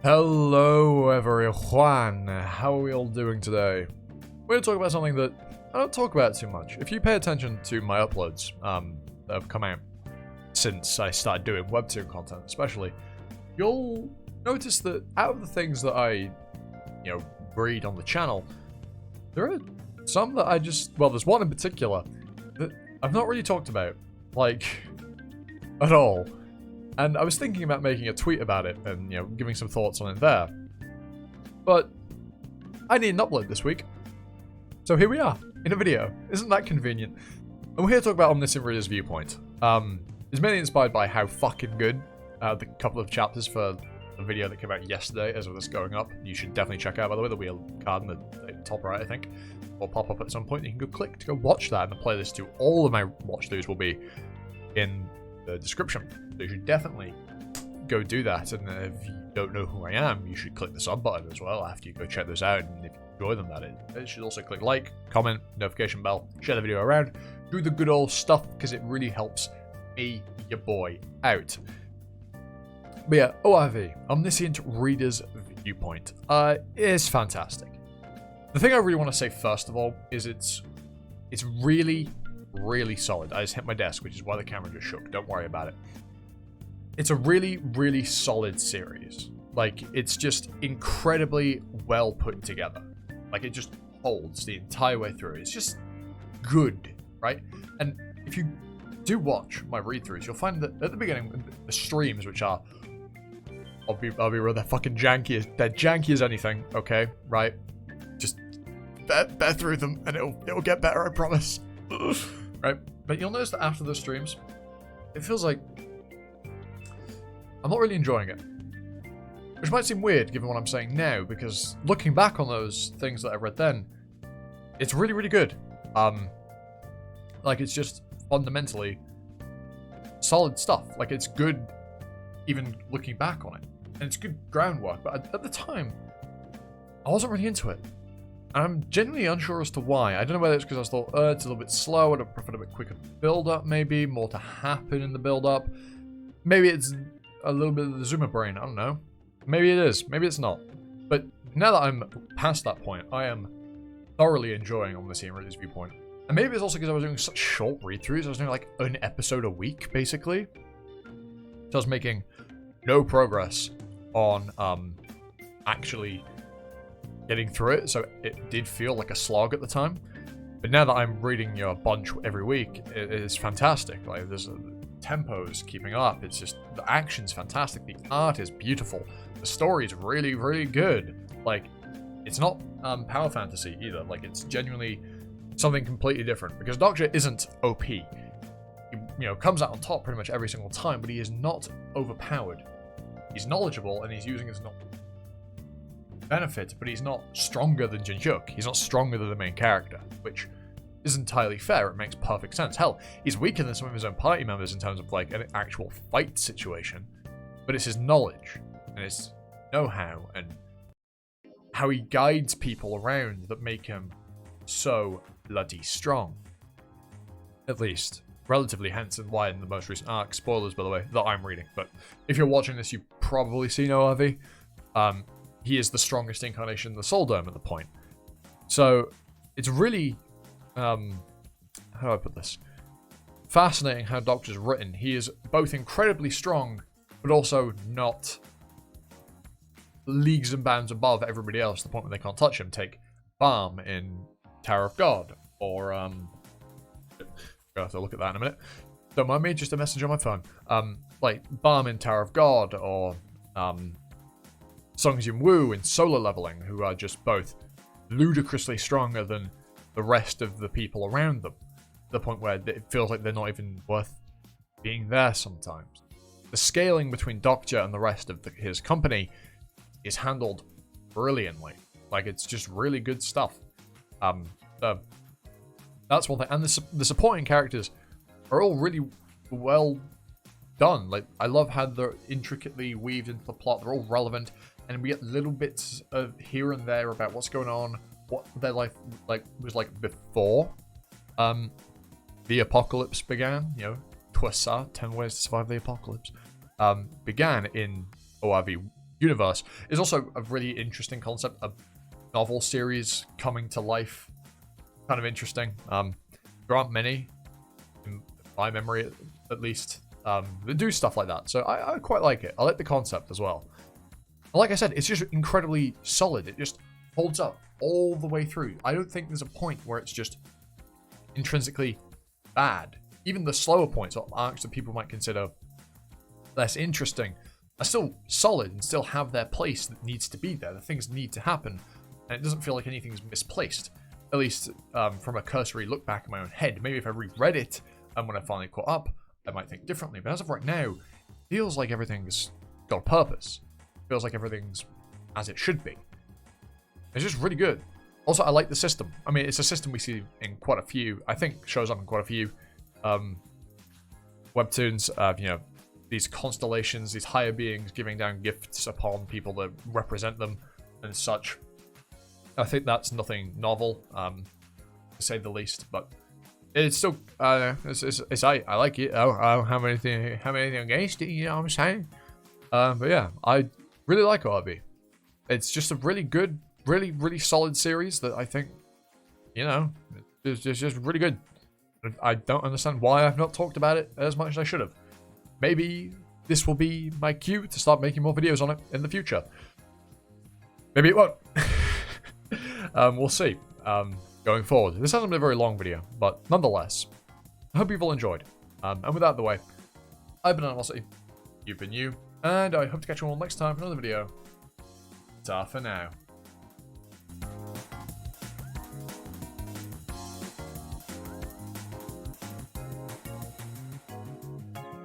Hello everyone, how are we all doing today? We're going to talk about something that I don't talk about too much. If you pay attention to my uploads that have come out since I started doing Webtoon content especially, you'll notice that out of the things that I, read on the channel, there are some that there's one in particular that I've not really talked about, at all. And I was thinking about making a tweet about it and, giving some thoughts on it there. But I need an upload this week. So here we are, in a video. Isn't that convenient? And we're here to talk about Omniscient Reader's Viewpoint. It's mainly inspired by how fucking good the couple of chapters for the video that came out yesterday as well as going up. You should definitely check out, by the way. There'll be a card in the top right, I think. Will pop up at some point. You can go click to go watch that, and the playlist to all of my watch throughs will be in the description. So you should definitely go do that, and if you don't know who I am, you should click the sub button as well after you go check those out, and if you enjoy them, that is. You should also click like, comment, notification bell, share the video around, do the good old stuff, because it really helps me, your boy, out. But yeah, ORV, Omniscient Reader's Viewpoint, is fantastic. The thing I really want to say first of all is it's really solid. I just hit my desk, which is why the camera just shook. Don't worry about it. It's a really solid series. It's just incredibly well put together. It just holds the entire way through. It's just good, right? And if you do watch my read-throughs, you'll find that at the beginning, the streams, which are, I'll be real, they're fucking janky. They're janky as anything, okay? Right? Just bear through them, and it'll get better, I promise. Right? But you'll notice that after those streams, it feels like I'm not really enjoying it. Which might seem weird given what I'm saying now, because looking back on those things that I read then, it's really good. It's just fundamentally solid stuff. It's good even looking back on it. And it's good groundwork, but at the time, I wasn't really into it. And I'm genuinely unsure as to why. I don't know whether it's because I thought, it's a little bit slow, I'd have preferred a bit quicker build-up maybe, more to happen in the build-up. Maybe it's a little bit of the Zoomer brain, I don't know. Maybe it is, maybe it's not. But now that I'm past that point, I am thoroughly enjoying Omniscient Reader's Viewpoint. And maybe it's also because I was doing such short read-throughs, I was doing an episode a week, basically. So I was making no progress on actually getting through it, so it did feel like a slog at the time. But now that I'm reading a bunch every week, it is fantastic. There's tempo's keeping up. It's just, the action's fantastic. The art is beautiful. The story is really good. It's not power fantasy either. It's genuinely something completely different. Because Doctor isn't OP. He, comes out on top pretty much every single time, but he is not overpowered. He's knowledgeable, and he's using his benefit, but he's not stronger than Jinhyuk. He's not stronger than the main character, which is entirely fair. It makes perfect sense. Hell, he's weaker than some of his own party members in terms of an actual fight situation, but it's his knowledge and his know-how and how he guides people around that make him so bloody strong. At least relatively, hence and why in the most recent arc, spoilers by the way, that I'm reading, but if you're watching this, you've probably seen ORV. He is the strongest incarnation in the Soul Dome at the point. So, it's really, how do I put this? Fascinating how Doctor's written. He is both incredibly strong, but also not leagues and bounds above everybody else to the point where they can't touch him. Take Balm in Tower of God, or, I'll have to look at that in a minute. Don't mind me, just a message on my phone. Balm in Tower of God, or, Song Jin-woo in Solar Leveling, who are just both ludicrously stronger than the rest of the people around them, to the point where it feels like they're not even worth being there sometimes. The scaling between Doctor and the rest of his company is handled brilliantly. It's just really good stuff. That's one thing. And the supporting characters are all really well done. I love how they're intricately weaved into the plot. They're all relevant. And we get little bits of here and there about what's going on, what their life was like before the apocalypse began. Twas 10 Ways to Survive the Apocalypse began in ORV universe is also a really interesting concept. A novel series coming to life, kind of interesting. There aren't many, in my memory at least, that do stuff like that. So I quite like it. I like the concept as well. And like I said, it's just incredibly solid. It just holds up all the way through. I don't think there's a point where it's just intrinsically bad. Even the slower points, or arcs that people might consider less interesting, are still solid and still have their place that needs to be there. The things need to happen, and it doesn't feel like anything's misplaced. At least from a cursory look back in my own head. Maybe if I reread it and when I finally caught up, I might think differently. But as of right now, it feels like everything's got a purpose. It feels like everything's as it should be. It's just really good. Also, I like the system. I mean, it's a system we see in quite a few, I think shows up in quite a few webtoons. You know, these constellations, these higher beings giving down gifts upon people that represent them and such. I think that's nothing novel, to say the least, but it's still, I like it. I don't have anything against it, you know what I'm saying? But yeah, I really like ORB. It's just a really good, really solid series that I think, you know, is just really good. I don't understand why I've not talked about it as much as I should have. Maybe this will be my cue to start making more videos on it in the future. Maybe it won't. We'll see. Going forward. This hasn't been a very long video, but nonetheless, I hope you've all enjoyed. And with that out of the way, I've been Animosity, you've been you, and I hope to catch you all next time for another video. Ta for now.